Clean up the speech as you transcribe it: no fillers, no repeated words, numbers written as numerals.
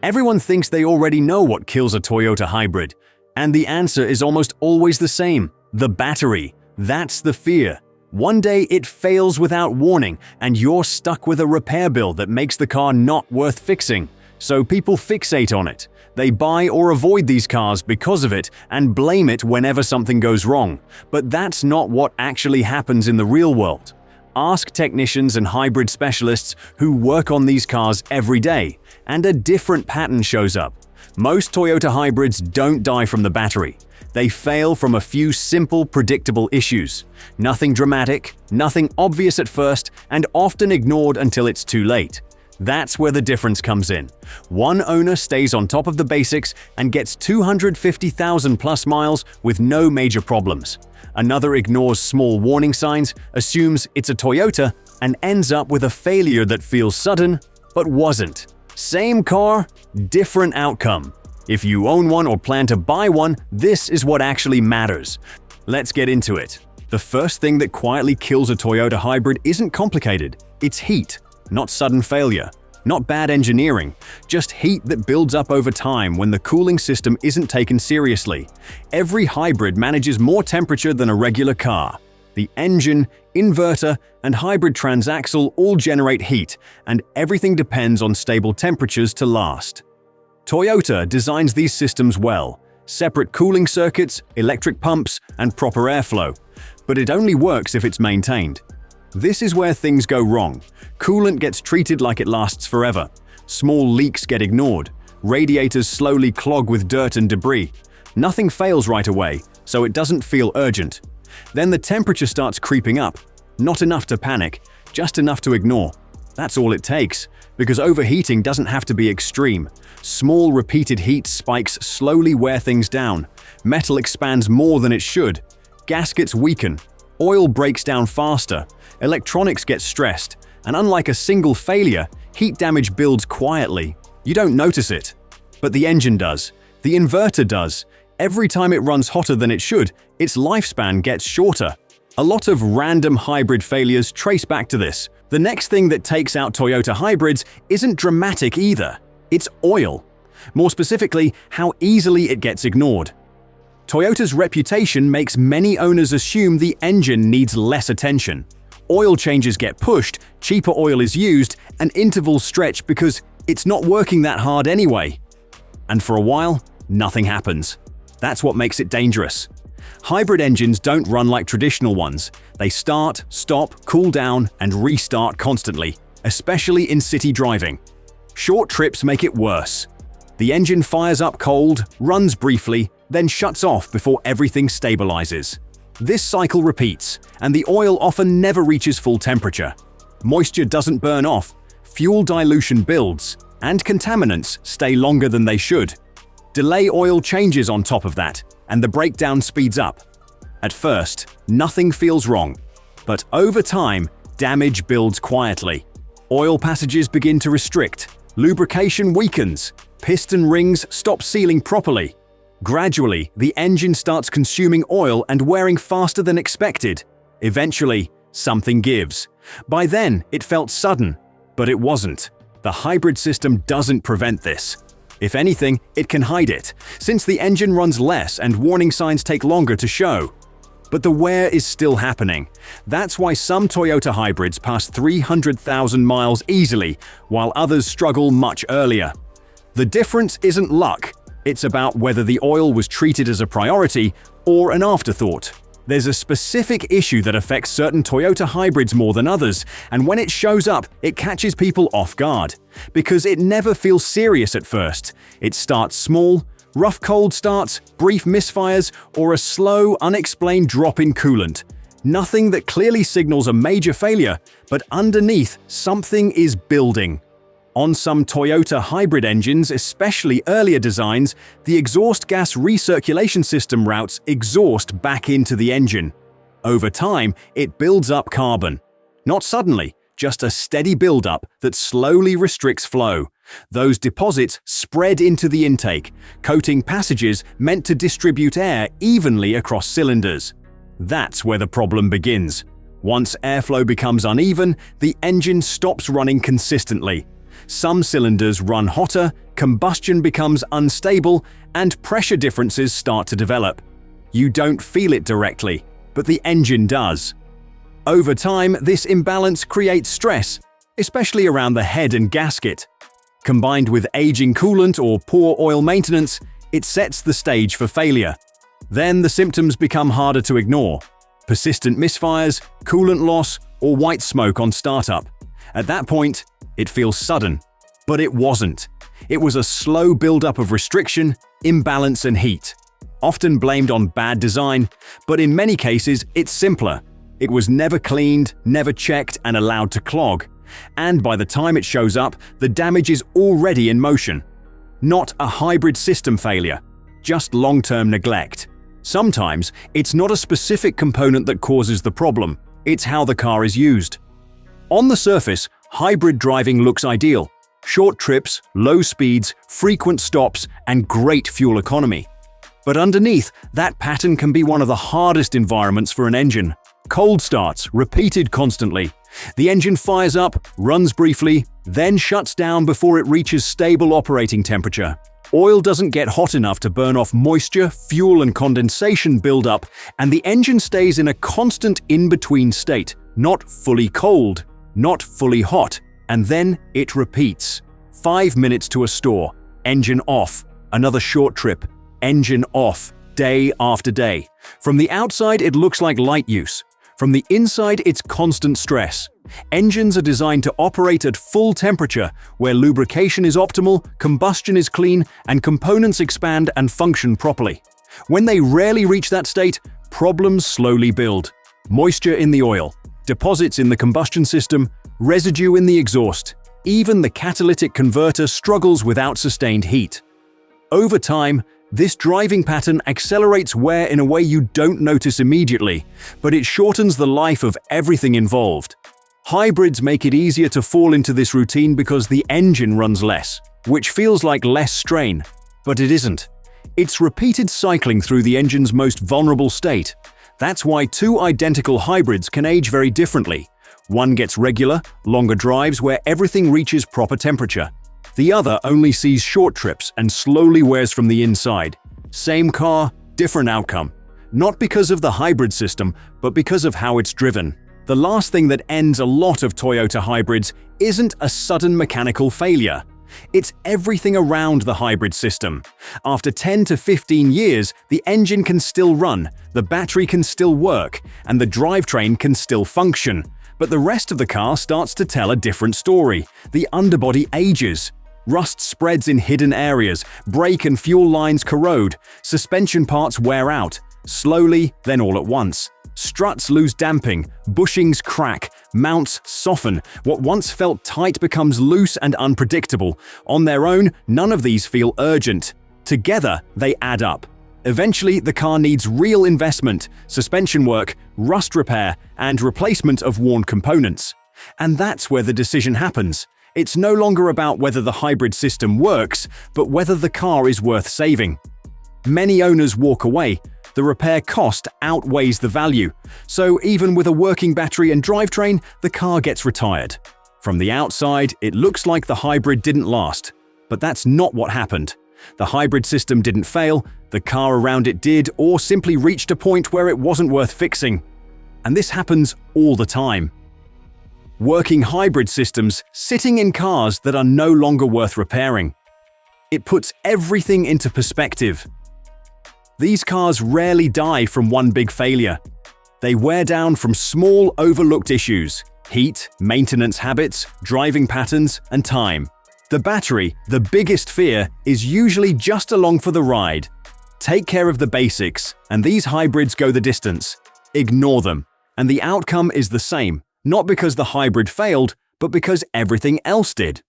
Everyone thinks they already know what kills a Toyota hybrid, and the answer is almost always the same: the battery. That's the fear. One day it fails without warning, and you're stuck with a repair bill that makes the car not worth fixing. So people fixate on it. They buy or avoid these cars because of it and blame it whenever something goes wrong. But that's not what actually happens in the real world. Ask technicians and hybrid specialists who work on these cars every day, and a different pattern shows up. Most Toyota hybrids don't die from the battery. They fail from a few simple, predictable issues. Nothing dramatic, nothing obvious at first, and often ignored until it's too late. That's where the difference comes in. One owner stays on top of the basics and gets 250,000 plus miles with no major problems. Another ignores small warning signs, assumes it's a Toyota, and ends up with a failure that feels sudden, but wasn't. Same car, different outcome. If you own one or plan to buy one, this is what actually matters. Let's get into it. The first thing that quietly kills a Toyota hybrid isn't complicated. It's heat. Not sudden failure, not bad engineering, just heat that builds up over time when the cooling system isn't taken seriously. Every hybrid manages more temperature than a regular car. The engine, inverter, and hybrid transaxle all generate heat, and everything depends on stable temperatures to last. Toyota designs these systems well: separate cooling circuits, electric pumps, and proper airflow. But it only works if it's maintained. This is where things go wrong. Coolant gets treated like it lasts forever. Small leaks get ignored. Radiators slowly clog with dirt and debris. Nothing fails right away, so it doesn't feel urgent. Then the temperature starts creeping up. Not enough to panic, just enough to ignore. That's all it takes, because overheating doesn't have to be extreme. Small repeated heat spikes slowly wear things down. Metal expands more than it should. Gaskets weaken. Oil breaks down faster. Electronics get stressed, and unlike a single failure, heat damage builds quietly. You don't notice it. But the engine does. The inverter does. Every time it runs hotter than it should, its lifespan gets shorter. A lot of random hybrid failures trace back to this. The next thing that takes out Toyota hybrids isn't dramatic either. It's oil. More specifically, how easily it gets ignored. Toyota's reputation makes many owners assume the engine needs less attention. Oil changes get pushed, cheaper oil is used, and intervals stretch because it's not working that hard anyway. And for a while, nothing happens. That's what makes it dangerous. Hybrid engines don't run like traditional ones. They start, stop, cool down, and restart constantly, especially in city driving. Short trips make it worse. The engine fires up cold, runs briefly, then shuts off before everything stabilizes. This cycle repeats, and the oil often never reaches full temperature. Moisture doesn't burn off, fuel dilution builds, and contaminants stay longer than they should. Delay oil changes on top of that, and the breakdown speeds up. At first, nothing feels wrong, but over time, damage builds quietly. Oil passages begin to restrict, lubrication weakens, piston rings stop sealing properly. Gradually, the engine starts consuming oil and wearing faster than expected. Eventually, something gives. By then, it felt sudden, but it wasn't. The hybrid system doesn't prevent this. If anything, it can hide it, since the engine runs less and warning signs take longer to show. But the wear is still happening. That's why some Toyota hybrids pass 300,000 miles easily, while others struggle much earlier. The difference isn't luck. It's about whether the oil was treated as a priority or an afterthought. There's a specific issue that affects certain Toyota hybrids more than others, and when it shows up, it catches people off guard. Because it never feels serious at first. It starts small, rough cold starts, brief misfires, or a slow, unexplained drop in coolant. Nothing that clearly signals a major failure, but underneath, something is building. On some Toyota hybrid engines, especially earlier designs, the exhaust gas recirculation system routes exhaust back into the engine. Over time, it builds up carbon. Not suddenly, just a steady buildup that slowly restricts flow. Those deposits spread into the intake, coating passages meant to distribute air evenly across cylinders. That's where the problem begins. Once airflow becomes uneven, the engine stops running consistently. Some cylinders run hotter, combustion becomes unstable, and pressure differences start to develop. You don't feel it directly, but the engine does. Over time, this imbalance creates stress, especially around the head and gasket. Combined with aging coolant or poor oil maintenance, it sets the stage for failure. Then the symptoms become harder to ignore. Persistent misfires, coolant loss, or white smoke on startup. At that point, it feels sudden. But it wasn't. It was a slow buildup of restriction, imbalance, and heat. Often blamed on bad design, but in many cases, it's simpler. It was never cleaned, never checked, and allowed to clog. And by the time it shows up, the damage is already in motion. Not a hybrid system failure, just long-term neglect. Sometimes, it's not a specific component that causes the problem, it's how the car is used. On the surface, hybrid driving looks ideal. Short trips, low speeds, frequent stops, and great fuel economy. But underneath, that pattern can be one of the hardest environments for an engine. Cold starts, repeated constantly. The engine fires up, runs briefly, then shuts down before it reaches stable operating temperature. Oil doesn't get hot enough to burn off moisture, fuel, and condensation buildup, and the engine stays in a constant in-between state, not fully cold, not fully hot, and then it repeats. 5 minutes to a store, engine off, another short trip, engine off, day after day. From the outside, it looks like light use. From the inside, it's constant stress. Engines are designed to operate at full temperature, where lubrication is optimal, combustion is clean, and components expand and function properly. When they rarely reach that state, problems slowly build. Moisture in the oil, deposits in the combustion system, residue in the exhaust. Even the catalytic converter struggles without sustained heat. Over time, this driving pattern accelerates wear in a way you don't notice immediately, but it shortens the life of everything involved. Hybrids make it easier to fall into this routine because the engine runs less, which feels like less strain, but it isn't. It's repeated cycling through the engine's most vulnerable state. That's why two identical hybrids can age very differently. One gets regular, longer drives where everything reaches proper temperature. The other only sees short trips and slowly wears from the inside. Same car, different outcome. Not because of the hybrid system, but because of how it's driven. The last thing that ends a lot of Toyota hybrids isn't a sudden mechanical failure. It's everything around the hybrid system. After 10 to 15 years, the engine can still run, the battery can still work, and the drivetrain can still function. But the rest of the car starts to tell a different story. The underbody ages. Rust spreads in hidden areas, brake and fuel lines corrode, suspension parts wear out, slowly, then all at once. Struts lose damping, bushings crack, mounts soften. What once felt tight becomes loose and unpredictable. On their own, none of these feel urgent. Together, they add up. Eventually, the car needs real investment, suspension work, rust repair, and replacement of worn components. And that's where the decision happens. It's no longer about whether the hybrid system works, but whether the car is worth saving. Many owners walk away. The repair cost outweighs the value. So even with a working battery and drivetrain, the car gets retired. From the outside, it looks like the hybrid didn't last. But that's not what happened. The hybrid system didn't fail, the car around it did, or simply reached a point where it wasn't worth fixing. And this happens all the time. Working hybrid systems sitting in cars that are no longer worth repairing. It puts everything into perspective. These cars rarely die from one big failure. They wear down from small, overlooked issues: heat, maintenance habits, driving patterns, and time. The battery, the biggest fear, is usually just along for the ride. Take care of the basics, and these hybrids go the distance. Ignore them, and the outcome is the same, not because the hybrid failed, but because everything else did.